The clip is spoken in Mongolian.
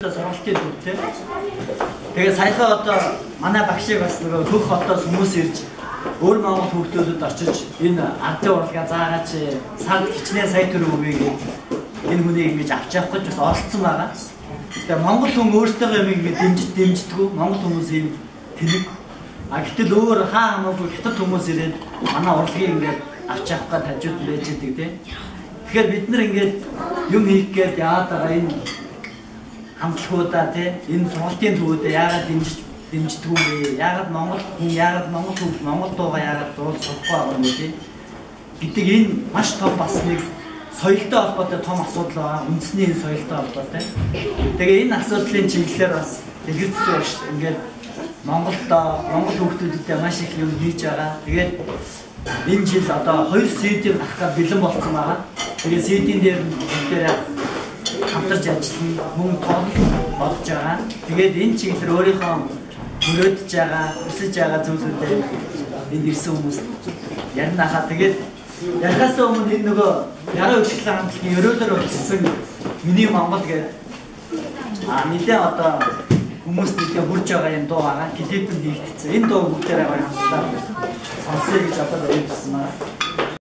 Сургалтын төвтэй. Тэгээ саяхан одоо манай багшийг бас нөгөө хөх хотоос хүмүүс ирж өөр Монгол хүүхдүүдэд очиж энэ ардын урлагаа заагаач сард хичнээн сая төгрөг өгье гэж энэ хүнийг ингэж авч явах гэж бас оролцсон байгаа. Тэгээ Монгол хүн өөрсдөө юм ингэ дэмждэггүй. Монгол хүмүүс ийм тэнэг. А гэтэл өөр хаа хамаагүй хятад хүмүүс ирээд манай урлагийг ингэж авч явах гэж хажууд байж идэг тийм. Тэгэхээр бид нар ингэж юм хийх гээд яагаад байгаа энэ хамтлагуудаа тийм энэ сургалтын төвөдөө яагаад дэмждэг юм бэ? Яагаад Монгол хүн яагаад Монгол хүн Монгол дуугаа яагаад дуул сурахгүй байгаа юм бэ гэдэг энэ маш том бас нэг соёлтой холбоотой том асуудал байгаа. Үндэсний энэ соёлтой холбоотой. Тэгээ энэ асуудлын чиглэлээр бас дэлгэцсэн багш ингээд Монгол хүүхдүүдэд маш их юм хийж байгаа. Тэгээд энэ жил одоо 2 CD гарах гэж бэлэн болсон байгаа. Тэгээд CD-н дээр хамтарч ажиллана, мөн тоглох болж байгаа. Тэгээд энэ чиглэлээр өөрийнхөө мөрөөдөж байгаа, хүсэж байгаа зүйлүүдээ энд ирсэн хүмүүс ярина хаа. Тэгээд ярихаас өмнө энэ нөгөө яруу хөшгөлийн хамтлагийн өрөөлөөр очсон миний Монгол гэдэг нэлээ одоо хүмүүс нэлээ хурж байгаа юм дуу байгаа. Клипэнд хийгдсэн. Энэ дуу бүгдээр байгаа хамтдаа сонсъё гэж одоо ярьсан байна.